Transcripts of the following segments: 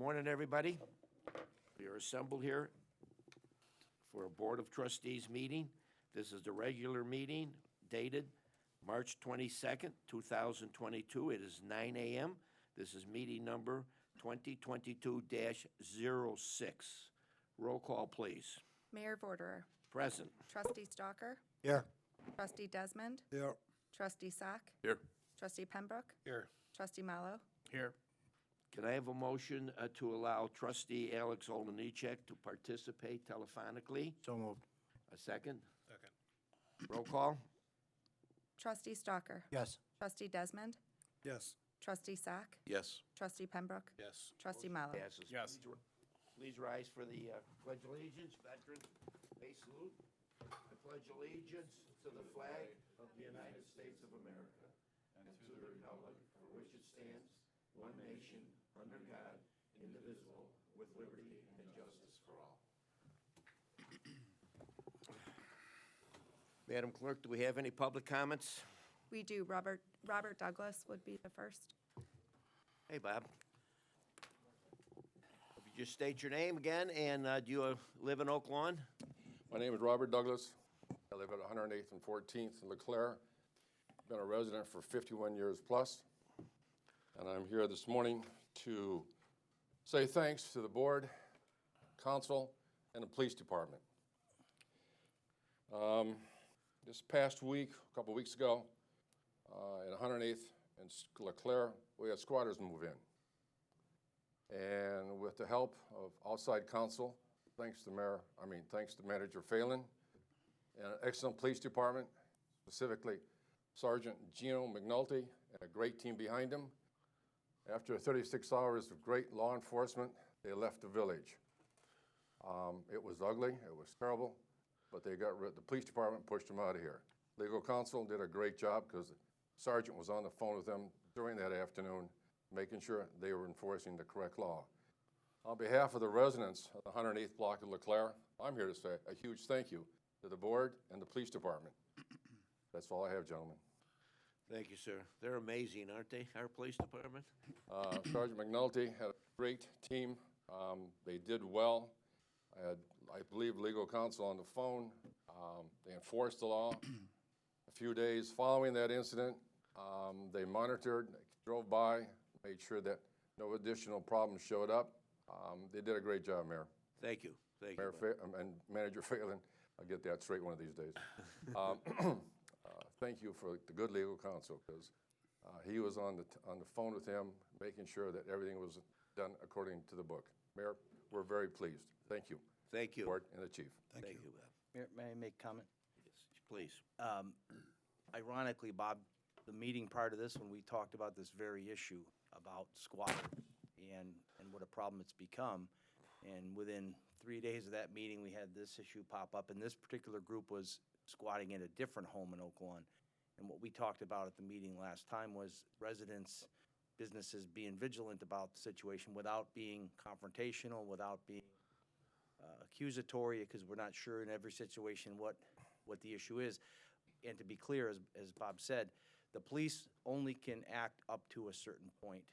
Morning, everybody. We are assembled here for a Board of Trustees meeting. This is the regular meeting dated March 22nd, 2022. It is 9 a.m. This is meeting number 2022-06. Roll call, please. Mayor Vorderer. Present. Trustee Stalker. Here. Trustee Desmond. Here. Trustee Sack. Here. Trustee Pembroke. Here. Trustee Mallow. Here. Can I have a motion to allow Trustee Alex Olenichek to participate telephonically? So moved. A second? Second. Roll call? Trustee Stalker. Yes. Trustee Desmond. Yes. Trustee Sack. Yes. Trustee Pembroke. Yes. Trustee Mallow. Passes. Yes. Please rise for the Pledge of Allegiance. Veterans, may salute. I pledge allegiance to the flag of the United States of America and to the republic for which it stands, one nation, under God, indivisible, with liberty and justice for all. Madam Clerk, do we have any public comments? We do. Robert Douglas would be the first. Hey, Bob. If you just state your name again, and do you live in Oak Lawn? My name is Robert Douglas. I live at 108th and 14th in LeClaire. Been a resident for 51 years plus. And I'm here this morning to say thanks to the board, council, and the police department. This past week, a couple weeks ago, at 108th and LeClaire, we had squatters move in. And with the help of outside counsel, thanks to Manager Phelan, and an excellent police department, specifically Sergeant Gino McNulty, and a great team behind him. After 36 hours of great law enforcement, they left the village. It was ugly, it was terrible, but the police department pushed them out of here. Legal counsel did a great job because the sergeant was on the phone with them during that afternoon, making sure they were enforcing the correct law. On behalf of the residents of the 108th block of LeClaire, I'm here to say a huge thank you to the board and the police department. That's all I have, gentlemen. Thank you, sir. They're amazing, aren't they, our police department? Sergeant McNulty had a great team. They did well. I had, I believe, legal counsel on the phone. They enforced the law. A few days following that incident, they monitored, they drove by, made sure that no additional problems showed up. They did a great job, Mayor. Thank you. Thank Mayor you. and Manager Phelan, I'll get that straight one of these days. Thank you for the good legal counsel, because he was on the phone with him, making sure that everything was done according to the book. Mayor, we're very pleased. Thank you. Thank you. Board and the chief. Thank you, Bob. Mayor, may I make a comment? Yes, please. Ironically, Bob, the meeting prior to this, when we talked about this very issue about squatters and what a problem it's become, and within 3 days of that meeting, we had this issue pop up, and this particular group was squatting in a different home in Oak Lawn. And what we talked about at the meeting last time was residents, businesses being vigilant about the situation without being confrontational, without being accusatory, because we're not sure in every situation what the issue is. And to be clear, as Bob said, the police only can act up to a certain point.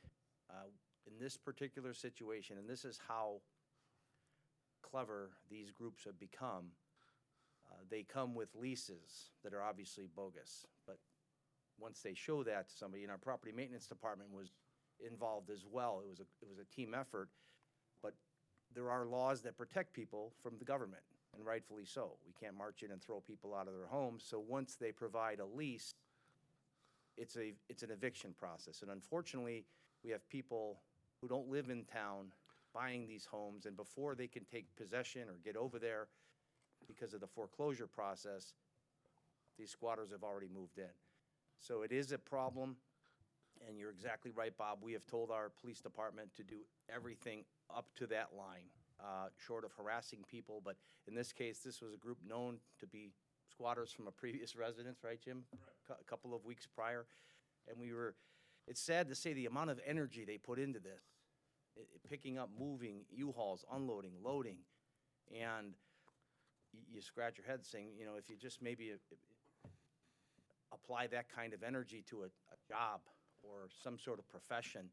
In this particular situation, and this is how clever these groups have become, they come with leases that are obviously bogus. But once they show that to somebody, and our property maintenance department was involved as well, it was a team effort. But there are laws that protect people from the government, and rightfully so. We can't march in and throw people out of their homes. So once they provide a lease, it's an eviction process. And unfortunately, we have people who don't live in town buying these homes, and before they can take possession or get over there because of the foreclosure process, these squatters have already moved in. So it is a problem, and you're exactly right, Bob. We have told our police department to do everything up to that line, short of harassing people. But in this case, this was a group known to be squatters from a previous residence, right, Jim? A couple of weeks prior. And it's sad to say the amount of energy they put into this, picking up, moving, U-Hauls, unloading, loading. And you scratch your head saying, you know, if you just maybe apply that kind of energy to a job or some sort of profession,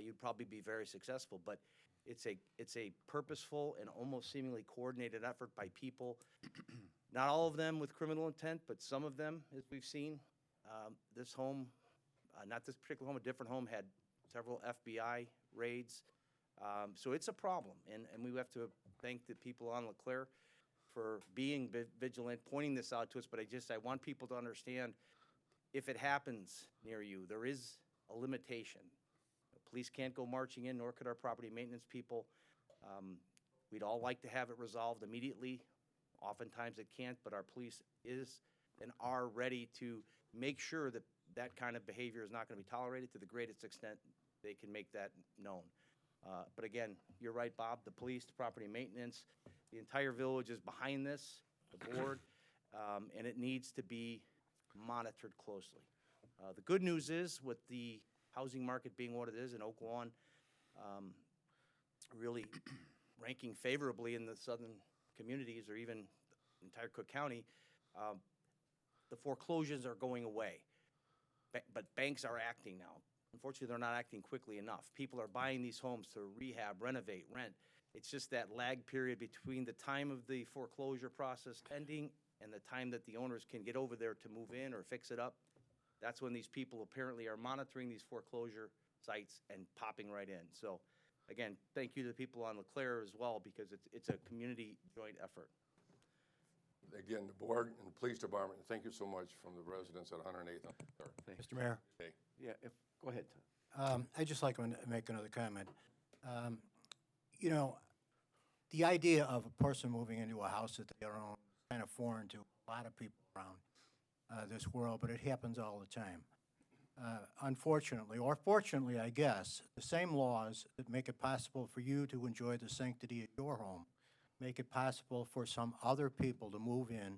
you'd probably be very successful. But it's a purposeful and almost seemingly coordinated effort by people, not all of them with criminal intent, but some of them, as we've seen. This home, not this particular home, a different home, had several FBI raids. So it's a problem, and we have to thank the people on LeClaire for being vigilant, pointing this out to us, but I want people to understand, if it happens near you, there is a limitation. Police can't go marching in, nor could our property maintenance people. We'd all like to have it resolved immediately. Oftentimes it can't, but our police is and are ready to make sure that that kind of behavior is not going to be tolerated to the greatest extent they can make that known. But again, you're right, Bob, the police, the property maintenance, the entire village is behind this, the board, and it needs to be monitored closely. The good news is, with the housing market being what it is in Oak Lawn, really ranking favorably in the southern communities or even entire Cook County, the foreclosures are going away. But banks are acting now. Unfortunately, they're not acting quickly enough. People are buying these homes to rehab, renovate, rent. It's just that lag period between the time of the foreclosure process ending and the time that the owners can get over there to move in or fix it up. That's when these people apparently are monitoring these foreclosure sites and popping right in. So, again, thank you to the people on LeClaire as well, because it's a community joint effort. Again, the board and the police department, thank you so much from the residents at 108th. Mr. Mayor, Okay. Yeah, go ahead, Tom. I'd just like to make another comment. You know, the idea of a person moving into a house that they own is kind of foreign to a lot of people around this world, but it happens all the time. Unfortunately, or fortunately, I guess, the same laws that make it possible for you to enjoy the sanctity of your home make it possible for some other people to move in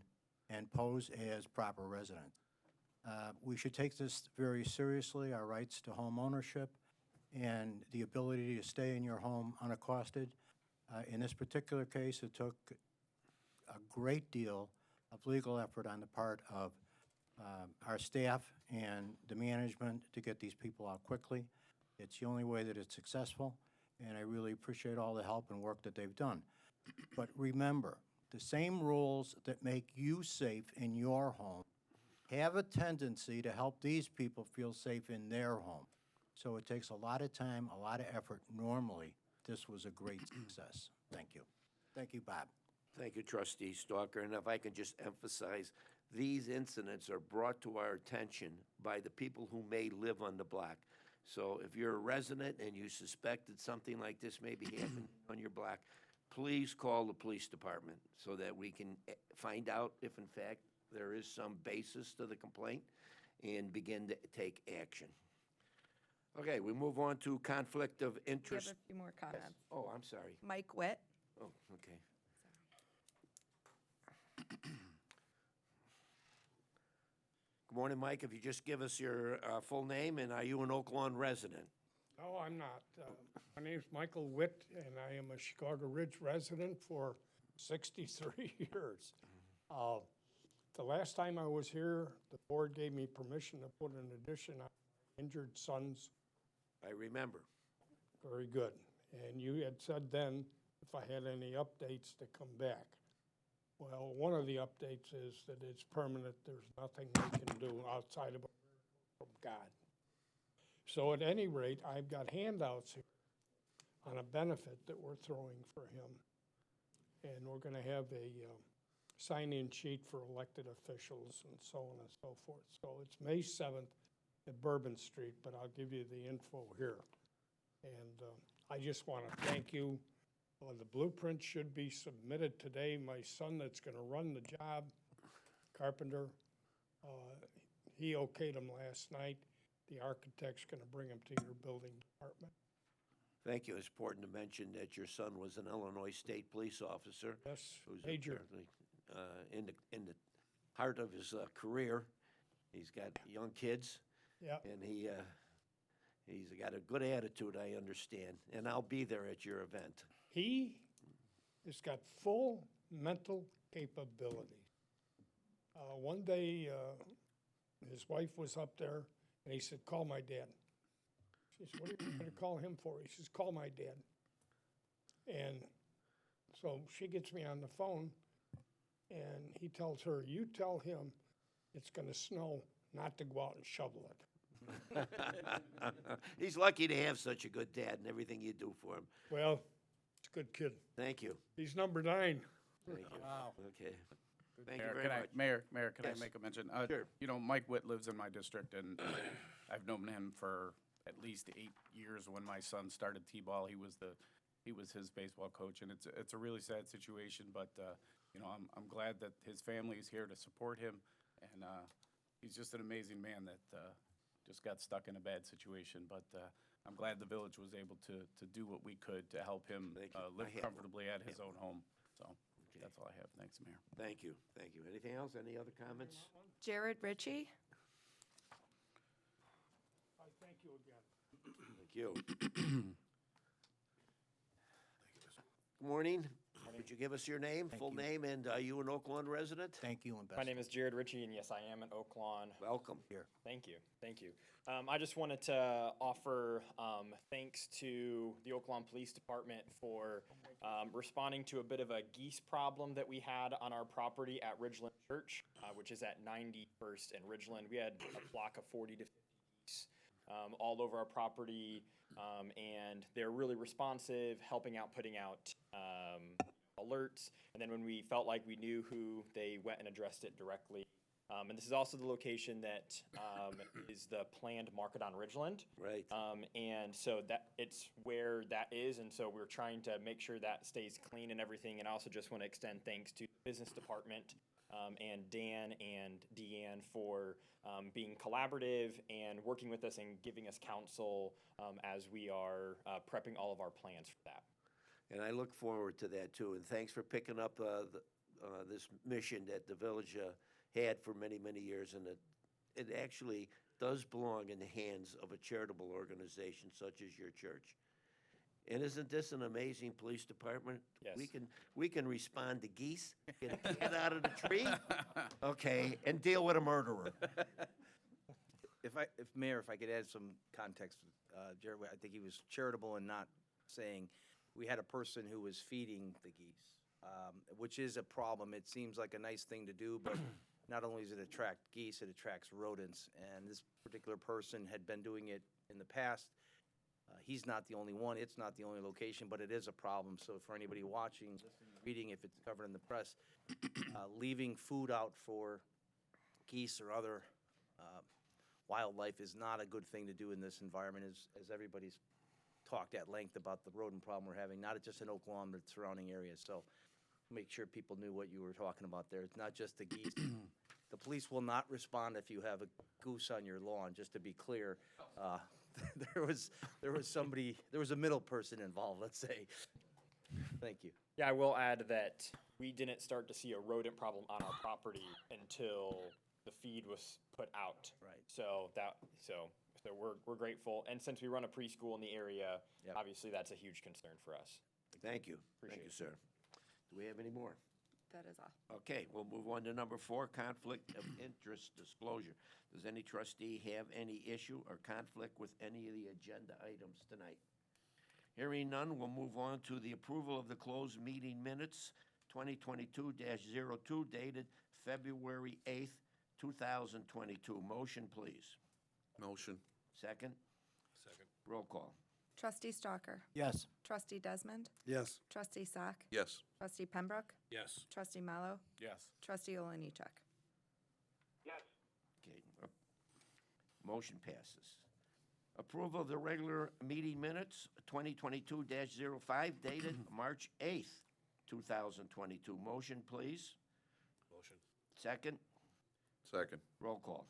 and pose as proper residents. We should take this very seriously, our rights to home ownership and the ability to stay in your home unaccosted. In this particular case, it took a great deal of legal effort on the part of our staff and the management to get these people out quickly. It's the only way that it's successful, and I really appreciate all the help and work that they've done. But remember, the same rules that make you safe in your home have a tendency to help these people feel safe in their home. So it takes a lot of time, a lot of effort. Normally, this was a great success. Thank you. Thank you, Bob. Thank you, Trustee Stalker. And if I can just emphasize, these incidents are brought to our attention by the people who may live on the block. So if you're a resident and you suspect that something like this may be happening on your block, please call the police department so that we can find out if, in fact, there is some basis to the complaint and begin to take action. Okay, we move on to conflict of We have interest. a few more comments. Oh, I'm sorry. Mike Witt. Oh, okay. Good morning, Mike. If you just give us your full name, and are you an Oak Lawn resident? No, I'm not. My name's Michael Witt, and I am a Chicago Ridge resident for 63 years. The last time I was here, the board gave me permission to put an addition on injured sons. I remember. Very good. And you had said then if I had any updates to come back. Well, one of the updates is that it's permanent. There's nothing we can do outside of from God. So at any rate, I've got handouts here on a benefit that we're throwing for him. And we're going to have a sign-in sheet for elected officials and so on and so forth. So it's May 7th at Bourbon Street, but I'll give you the info here. And I just want to thank you. The blueprint should be submitted today. My son that's going to run the job, carpenter, he okayed them last night. The architect's going to bring them to your building department. Thank you. It's important to mention that your son was an Illinois State police officer. Yes, Who's major. apparently in the heart of his career. He's got young kids. Yeah. And he's got a good attitude, I understand. And I'll be there at your event. He has got full mental capability. One day, his wife was up there, and he said, call my dad. She says, what are you gonna call him for? He says, call my dad. And so she gets me on the phone, and he tells her, you tell him it's gonna snow, not to go out and shovel it. He's lucky to have such a good dad and everything you do for him. Well, it's a good kid. Thank you. He's number 9. Thank you. Wow. Okay. Thank you Mayor, very much. Mayor, can Yes. I make a mention? Sure. You know, Mike Witt lives in my district, and I've known him for at least 8 years. When my son started T-ball, he was his baseball coach, and it's a really sad situation, but, you know, I'm glad that his family is here to support him, and he's just an amazing man that just got stuck in a bad situation, but I'm glad the village was able to do what we could to help him Thank you. live I have comfortably at his own home. So that's all I have. Thanks, Mayor. Thank you. Thank you. Anything else? Any other comments? Jared Ritchie. I thank you again. Thank you. Good morning. Could you give us your name, full you. name, and are you an Oak Lawn resident? Thank you and best. My name is Jared Ritchie, and yes, I am an Oak Lawn. Welcome. Here. Thank you, thank you. I just wanted to offer thanks to the Oak Lawn Police Department for responding to a bit of a geese problem that we had on our property at Ridgeland Church, which is at 91st and Ridgeland. We had a flock of 40 to 50 geese all over our property, and they're really responsive, helping out, putting out alerts, and then when we felt like we knew who, they went and addressed it directly. And this is also the location that is the planned market on Ridgeland. Right. And so that it's where that is, and so we're trying to make sure that stays clean and everything. And I also just want to extend thanks to the business department and Dan and Deanne for being collaborative and working with us and giving us counsel as we are prepping all of our plans for that. And I look forward to that, too. And thanks for picking up this mission that the village had for many, many years. And it actually does belong in the hands of a charitable organization such as your church. And isn't this an amazing police department? Yes. We can respond to geese, get a cat out of the tree, okay, and deal with a murderer. Mayor, if I could add some context, Jared, I think he was charitable in not saying, we had a person who was feeding the geese, which is a problem. It seems like a nice thing to do, but not only does it attract geese, it attracts rodents. And this particular person had been doing it in the past. He's not the only one. It's not the only location, but it is a problem. So for anybody watching, listening, reading, if it's covered in the press, leaving food out for geese or other wildlife is not a good thing to do in this environment, as everybody's talked at length about the rodent problem we're having, not just in Oak Lawn, but surrounding areas. So make sure people knew what you were talking about there. It's not just the geese. The police will not respond if you have a goose on your lawn, just to be clear. There was a middle person involved, let's say. Thank you. Yeah, I will add that we didn't start to see a rodent problem on our property until the feed was put out. Right. So we're grateful, and since we run a preschool in the area, Yep. obviously that's a huge concern for us. Thank you. Appreciate Thank you, sir. Do we have any more? That is all. Okay, we'll move on to number 4, conflict of interest disclosure. Does any trustee have any issue or conflict with any of the agenda items tonight? Hearing none, we'll move on to the approval of the closed meeting minutes, 2022-02, dated February 8th, 2022. Motion, please. Motion. Second? Second. Roll call. Trustee Stalker. Yes. Trustee Desmond. Yes. Trustee Sack. Yes. Trustee Pembroke. Yes. Trustee Mallow. Yes. Trustee Oliniechek. Okay. Motion passes. Approval of the regular meeting minutes, 2022-05, dated March 8th, 2022. Motion, please. Motion. Second? Second. Roll call.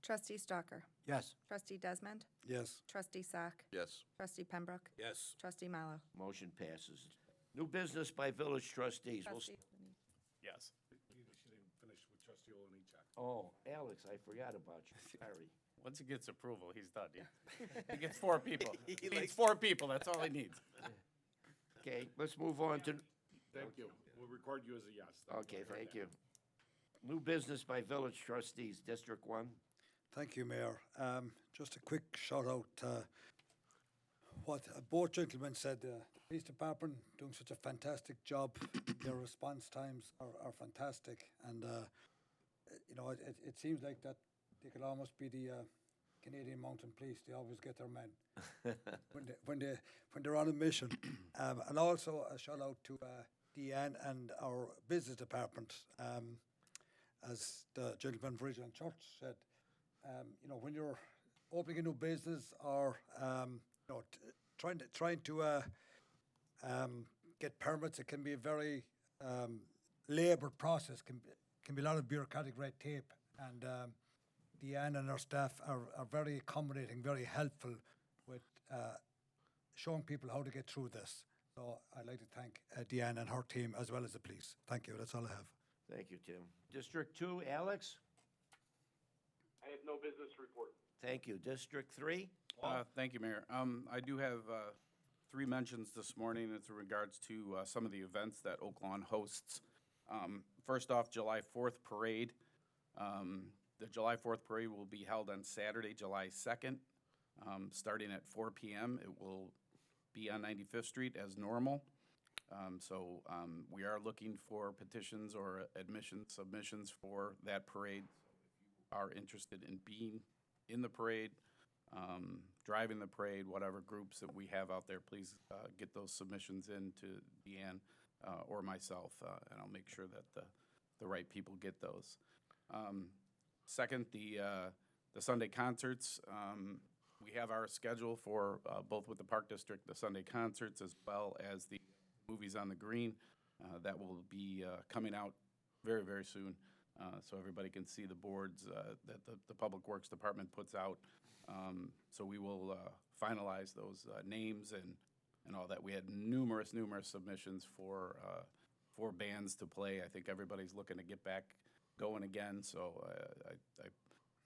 Trustee Stalker. Yes. Trustee Desmond. Yes. Trustee Sack. Yes. Trustee Pembroke. Yes. Trustee Mallow. Motion passes. New business by village trustees. We'll Trustee Yes. Oh, Alex, I forgot about you. Sorry. Once he gets approval, he's done. He gets 4 people. He needs 4 people. That's all he needs. Okay, let's move on to, Thank you. We'll record you as a yes. okay, thank you. New business by village trustees, District 1. Thank you, Mayor. Just a quick shout out to what both gentlemen said. The police department doing such a fantastic job. Their response times are fantastic, and you know, it seems like that they could almost be the Canadian Mounted Police. They always get their men when they're on a mission. And also a shout out to Deanne and our business department. As the gentleman from Ridgeland Church said, you know, when you're opening a new business or you know, trying to get permits, it can be a very laboured process. Can be a lot of bureaucratic red tape, and Deanne and our staff are very accommodating, very helpful with showing people how to get through this. So I'd like to thank Deanne and her team as well as the police. Thank you. That's all I have. Thank you, Tim. District 2, Alex? I have no business report. Thank you. District 3? Thank you, Mayor. I do have 3 mentions this morning. It's in regards to some of the events that Oak Lawn hosts. First off, July 4th Parade. The July 4th Parade will be held on Saturday, July 2nd, starting at 4 p.m. It will be on 95th Street as normal. So we are looking for petitions or submissions for that parade. If you are interested in being in the parade, driving the parade, whatever groups that we have out there, please get those submissions in to Deanne or myself, and I'll make sure that the right people get those. Second, the Sunday concerts. We have our schedule for both with the Park District, the Sunday concerts, as well as the Movies on the Green. That will be coming out very, very soon, so everybody can see the boards that the Public Works Department puts out. So we will finalize those names and all that. We had numerous submissions for bands to play. I think everybody's looking to get back going again, so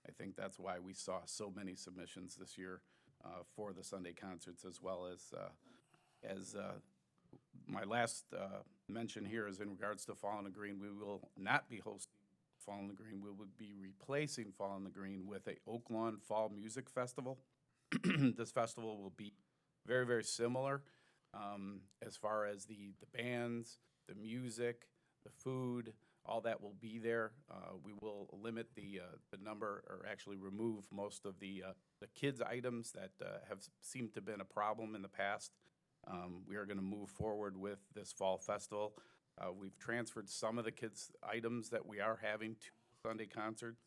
I think that's why we saw so many submissions this year for the Sunday concerts, as well as my last mention here is in regards to Fall in the Green. We will not be hosting Fall in the Green. We will be replacing Fall in the Green with a Oak Lawn Fall Music Festival. This festival will be very, very similar as far as the bands, the music, the food, all that will be there. We will limit the number, or actually remove most of the kids' items that have seemed to have been a problem in the past. We are going to move forward with this fall festival. We've transferred some of the kids' items that we are having to Sunday concerts.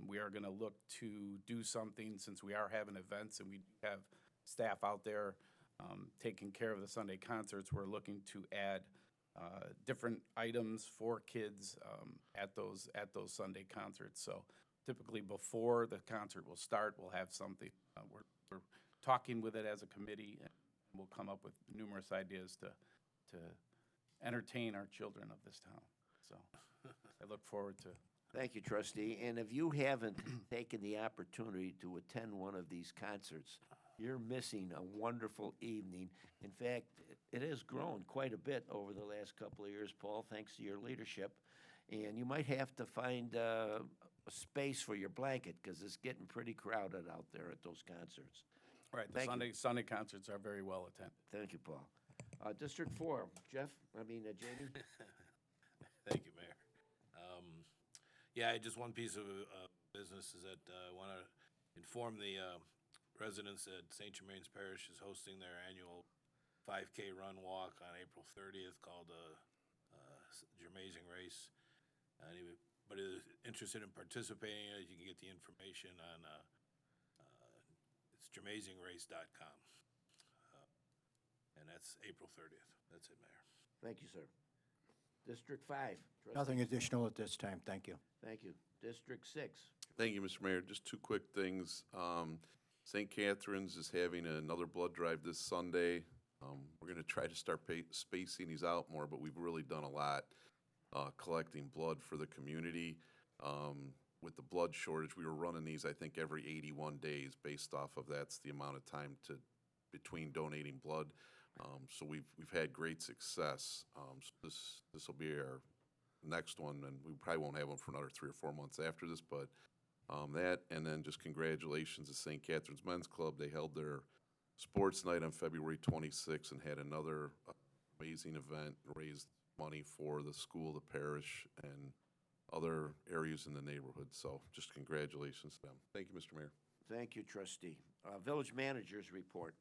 We are going to look to do something, since we are having events and we have staff out there taking care of the Sunday concerts. We're looking to add different items for kids at those Sunday concerts. So typically before the concert will start, we'll have something. We're talking with it as a committee, and we'll come up with numerous ideas to entertain our children of this town. So I look forward to. Thank you, trustee. And if you haven't taken the opportunity to attend one of these concerts, you're missing a wonderful evening. In fact, it has grown quite a bit over the last couple of years, Paul, thanks to your leadership. And you might have to find a space for your blanket, because it's getting pretty crowded out there at those concerts. Right, the Sunday concerts are very well attended. Thank you, Paul. District 4, Jamie? Thank you, Mayor. Yeah, just one piece of business is that I want to inform the residents that St. Germain's Parish is hosting their annual 5K run walk on April 30th called Germaising Race. Anybody is interested in participating in it, you can get the information on it's germaisingrace.com. And that's April 30th. That's it, Mayor. Thank you, sir. District 5. Nothing additional at this time, thank you. Thank you. District 6. Thank you, Mr. Mayor. Just 2 quick things. St. Catherine's is having another blood drive this Sunday. We're going to try to start spacing these out more, but we've really done a lot collecting blood for the community. With the blood shortage, we were running these, I think, every 81 days. Based off of that's the amount of time between donating blood. So we've had great success. So this will be our next one, and we probably won't have one for another 3 or 4 months after this. But that, and then just congratulations to St. Catherine's Men's Club. They held their sports night on February 26th and had another amazing event, raised money for the school, the parish, and other areas in the neighborhood. So just congratulations to them. Thank you, Mr. Mayor. Thank you, trustee. Village managers report.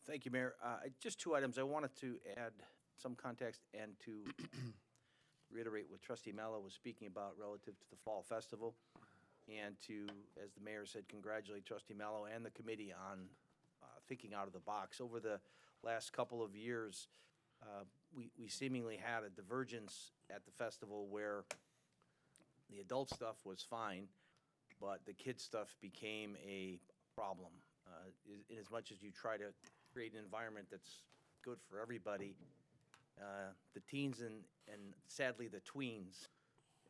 Thank you, Mayor. Just two items. I wanted to add some context and to reiterate what Trustee Mello was speaking about relative to the Fall Festival, and to, as the mayor said, congratulate Trustee Mello and the committee on thinking out of the box. Over the last couple of years, we seemingly had a divergence at the festival where the adult stuff was fine, but the kids stuff became a problem. In as much as you try to create an environment that's good for everybody, the teens and sadly the tweens,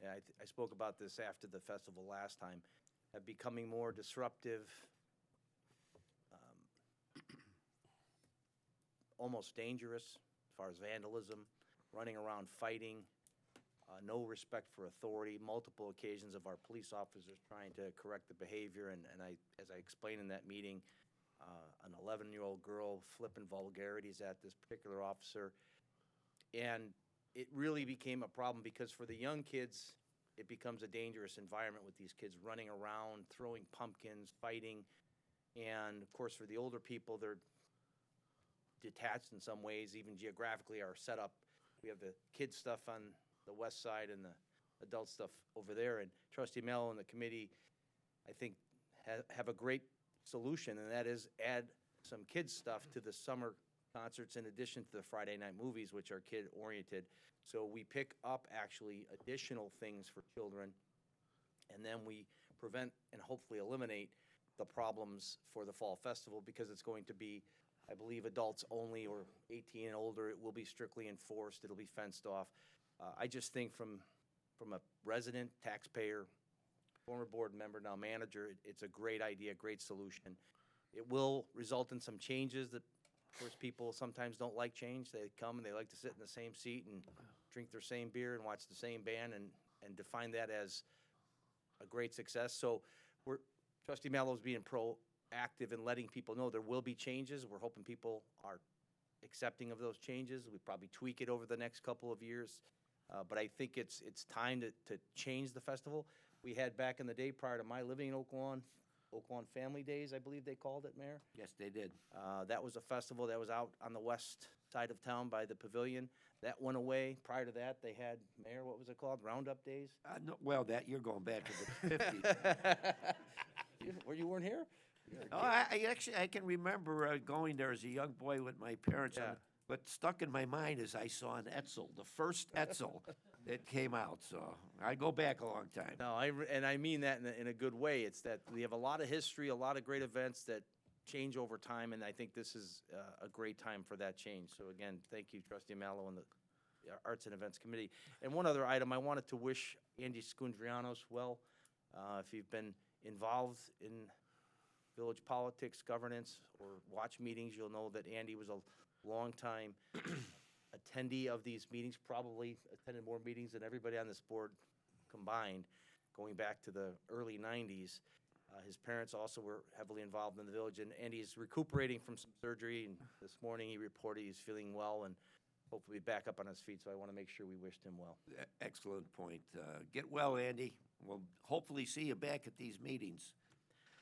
I spoke about this after the festival last time, have becoming more disruptive, almost dangerous as far as vandalism, running around fighting, no respect for authority, multiple occasions of our police officers trying to correct the behavior, and as I explained in that meeting, an 11-year-old girl flipping vulgarities at this particular officer. And it really became a problem because for the young kids, it becomes a dangerous environment with these kids running around, throwing pumpkins, fighting. And of course, for the older people, they're detached in some ways, even geographically, are set up. We have the kids stuff on the west side and the adult stuff over there. And Trustee Mello and the committee, I think, have a great solution, and that is add some kids stuff to the summer concerts in addition to the Friday night movies, which are kid-oriented. So we pick up actually additional things for children, and then we prevent and hopefully eliminate the problems for the Fall Festival, because it's going to be, I believe, adults only, or 18 and older. It will be strictly enforced. It'll be fenced off. I just think from a resident, taxpayer, former board member, now manager, it's a great idea, great solution. It will result in some changes that, of course, people sometimes don't like change. They come and they like to sit in the same seat and drink their same beer and watch the same band and define that as a great success. So Trustee Mello's being proactive in letting people know there will be changes. We're hoping people are accepting of those changes. We probably tweak it over the next couple of years. But I think it's time to change the festival. We had back in the day, prior to my living in Oak Lawn Family Days, I believe they called it, Mayor. Yes, they did. That was a festival that was out on the west side of town by the pavilion. That went away. Prior to that, they had, Mayor, what was it called? Roundup Days? No, well, you're going back to the 50s. You weren't here? Oh, I can remember going there as a young boy with my parents. Yeah. What stuck in my mind is I saw an Etzel, the first Etzel that came out. So I go back a long time. No, and I mean that in a good way. It's that we have a lot of history, a lot of great events that change over time, and I think this is a great time for that change. So again, thank you, Trustee Mallow and the Arts and Events Committee. And one other item, I wanted to wish Andy Skundrianos well. If you've been involved in village politics, governance, or watch meetings, you'll know that Andy was a long-time attendee of these meetings, probably attended more meetings than everybody on this board combined, going back to the early 90s. His parents also were heavily involved in the village, and he's recuperating from some surgery, and this morning he reported he's feeling well and hopefully back up on his feet, so I want to make sure we wished him well. Excellent point. Get well, Andy. We'll hopefully see you back at these meetings.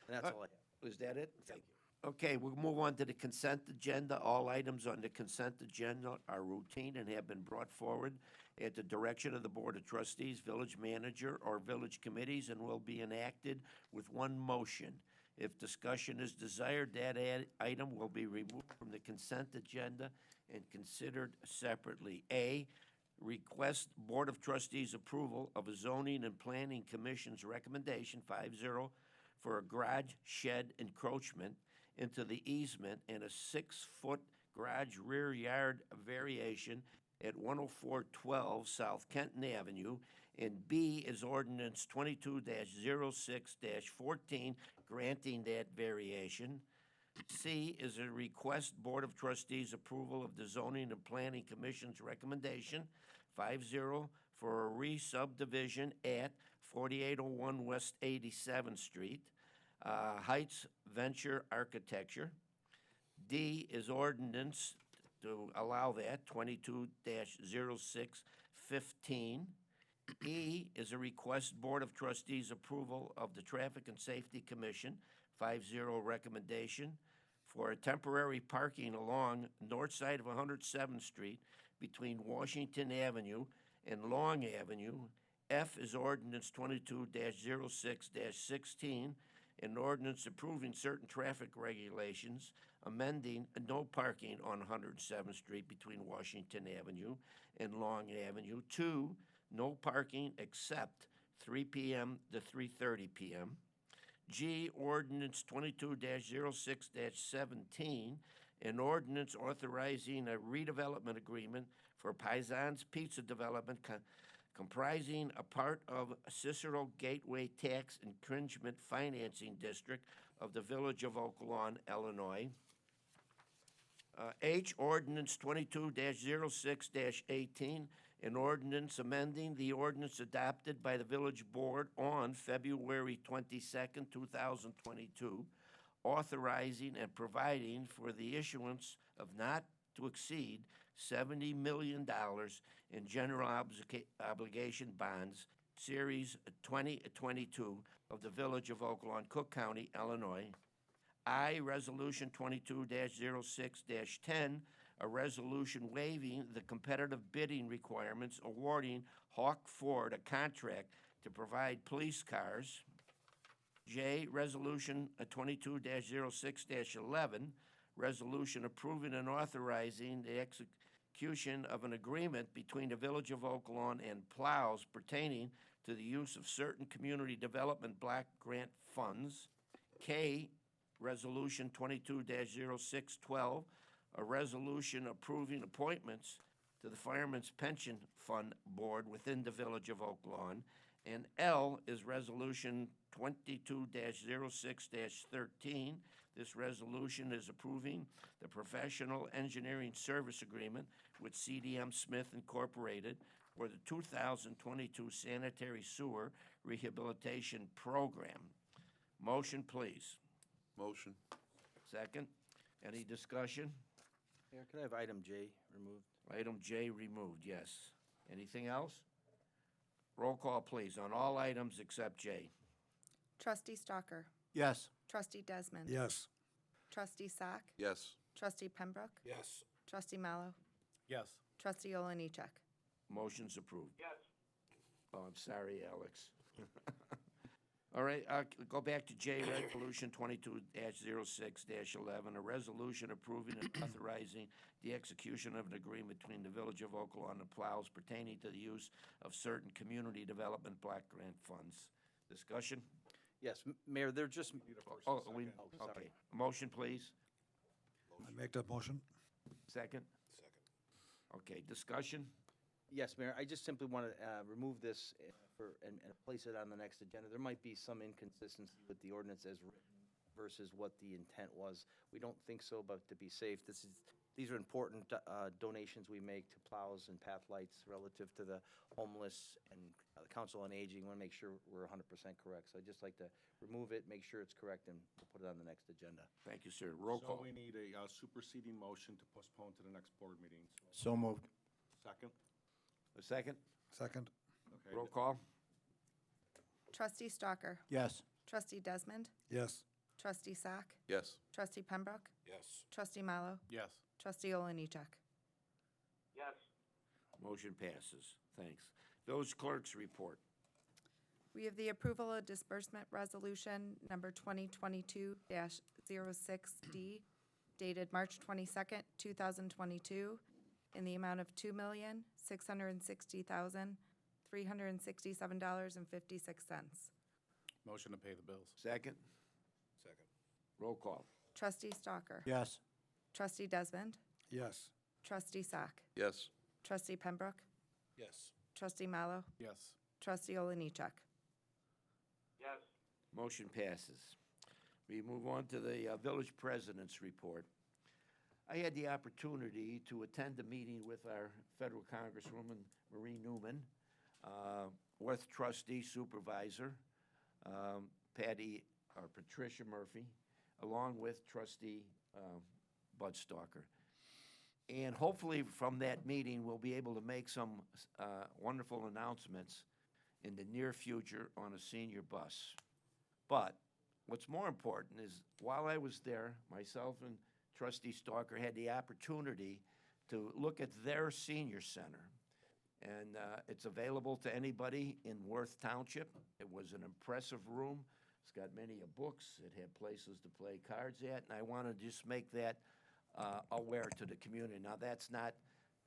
And that's all I have. Is that it? Thank you. Okay, we'll move on to the consent agenda. All items on the consent agenda are routine and have been brought forward at the direction of the Board of Trustees, village manager, or village committees, and will be enacted with one motion. If discussion is desired, that item will be removed from the consent agenda and considered separately. A, request Board of Trustees approval of a zoning and planning commission's recommendation, 5-0, for a garage shed encroachment into the easement and a 6-foot garage rear yard variation at 10412 South Kenton Avenue. And B is ordinance 22-06-14, granting that variation. C is a request Board of Trustees approval of the Zoning and Planning Commission's recommendation, 5-0, for a re-subdivision at 4801 West 87th Street, Heights Venture Architecture. D is ordinance to allow that, 22-0615. E is a request Board of Trustees approval of the Traffic and Safety Commission, 5-0 recommendation, for a temporary parking along north side of 107th Street between Washington Avenue and Long Avenue. F is ordinance 22-06-16, an ordinance approving certain traffic regulations, amending no parking on 107th Street between Washington Avenue and Long Avenue. 2, no parking except 3 p.m. to 3:30 p.m. G, ordinance 22-06-17, an ordinance authorizing a redevelopment agreement for Paisan's Pizza Development comprising a part of Cicero Gateway Tax Infringement Financing District of the Village of Oak Lawn, Illinois. H, ordinance 22-06-18, an ordinance amending the ordinance adopted by the village board on February 22nd, 2022, authorizing and providing for the issuance of not to exceed $70 million in general obligation bonds, Series 2022 of the Village of Oak Lawn, Cook County, Illinois. I, Resolution 22-06-10, a resolution waiving the competitive bidding requirements, awarding Hawk Ford a contract to provide police cars. J, Resolution 22-06-11, resolution approving and authorizing the execution of an agreement between the Village of Oak Lawn and Plows pertaining to the use of certain community development block grant funds. K, Resolution 22-06-12, a resolution approving appointments to the Fireman's Pension Fund Board within the Village of Oak Lawn. And L is Resolution 22-06-13. This resolution is approving the professional engineering service agreement with CDM Smith Incorporated for the 2022 sanitary sewer rehabilitation program. Motion, please. Motion. Second. Any discussion? Mayor, could I have item J removed? Item J removed, yes. Anything else? Roll call, please, on all items except J. Trustee Stalker. Yes. Trustee Desmond. Yes. Trustee Sack. Yes. Trustee Pembroke. Yes. Trustee Mallow. Yes. Trustee Oliniechek. Motion's approved. Yes. Oh, I'm sorry, Alex. All right, go back to J, Resolution 22-06-11, a resolution approving and authorizing the execution of an agreement between the Village of Oak Lawn and Plows pertaining to the use of certain community development block grant funds. Discussion? Yes, Mayor, they're just, Oh, sorry. okay. Motion, please. I make that motion. Second? Okay, discussion? yes, Mayor, I just simply want to remove this and place it on the next agenda. There might be some inconsistency with the ordinance as written versus what the intent was. We don't think so, but to be safe, these are important donations we make to plows and path lights relative to the homeless and the Council on Aging. Want to make sure we're 100% correct. So I'd just like to remove it, make sure it's correct, and we'll put it on the next agenda. Thank you, sir. Roll call. So we need a superseding motion to postpone to the next board meeting. So moved. Second? A second? Second. Okay. Roll call. Trustee Stalker. Yes. Trustee Desmond. Yes. Trustee Sack. Yes. Trustee Pembroke. Yes. Trustee Mallow. Yes. Trustee Oliniechek. Yes. Motion passes. Thanks. Village Clerk's report. We have the approval of disbursement resolution number 2022-06D dated March 22nd, 2022, in the amount of $2,660,367.56. Motion to pay the bills. Second? Second. Roll call. Trustee Stalker. Yes. Trustee Desmond. Yes. Trustee Sack. Yes. Trustee Pembroke. Yes. Trustee Mallow. Yes. Trustee Oliniechek. Yes. Motion passes. We move on to the village president's report. I had the opportunity to attend a meeting with our federal Congresswoman Marie Newman, with trustee supervisor Patricia Murphy, along with trustee Bud Stalker. And hopefully from that meeting, we'll be able to make some wonderful announcements in the near future on a senior bus. But what's more important is while I was there, myself and Trustee Stalker had the opportunity to look at their senior center. And it's available to anybody in Worth Township. It was an impressive room. It's got many books. It had places to play cards at. And I want to just make that aware to the community. Now, that's not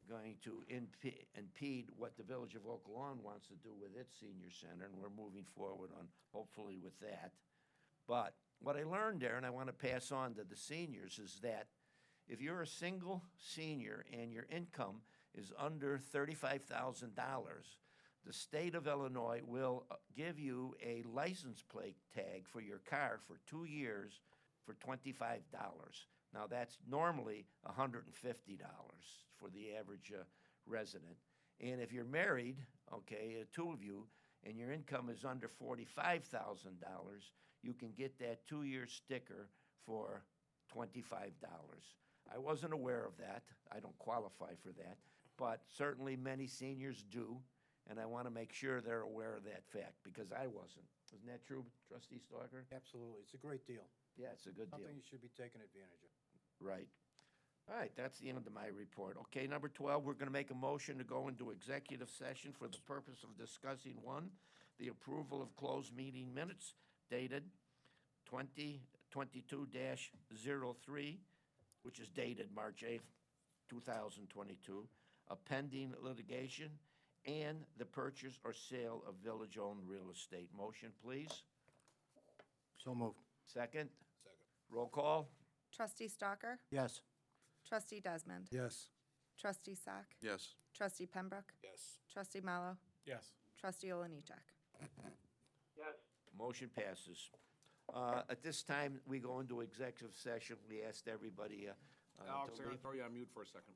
going to impede what the Village of Oak Lawn wants to do with its senior center, and we're moving forward on, hopefully, with that. But what I learned there, and I want to pass on to the seniors, is that if you're a single senior and your income is under $35,000, the state of Illinois will give you a license plate tag for your car for 2 years for $25. Now, that's normally $150 for the average resident. And if you're married, okay, two of you, and your income is under $45,000, you can get that 2-year sticker for $25. I wasn't aware of that. I don't qualify for that. But certainly many seniors do, and I want to make sure they're aware of that fact, because I wasn't. Isn't that true, Trustee Stalker? Absolutely. It's a great deal. Yeah, it's a good deal. Something you should be taking advantage of. Right. All right, that's the end of my report. Okay, number 12, we're going to make a motion to go into executive session for the purpose of discussing, one, the approval of closed meeting minutes dated 2022-03, which is dated March 8th, 2022, a pending litigation, and the purchase or sale of village-owned real estate. Motion, please. So moved. Second? Second. Roll call? Trustee Stalker? Yes. Trustee Desmond? Yes. Trustee Sack? Yes. Trustee Pembroke? Yes. Trustee Mallow? Yes. Trustee Oliniechek? Yes. Motion passes. At this time, we go into executive session. We asked everybody Alex, to I'm gonna leave. throw you on mute for a second.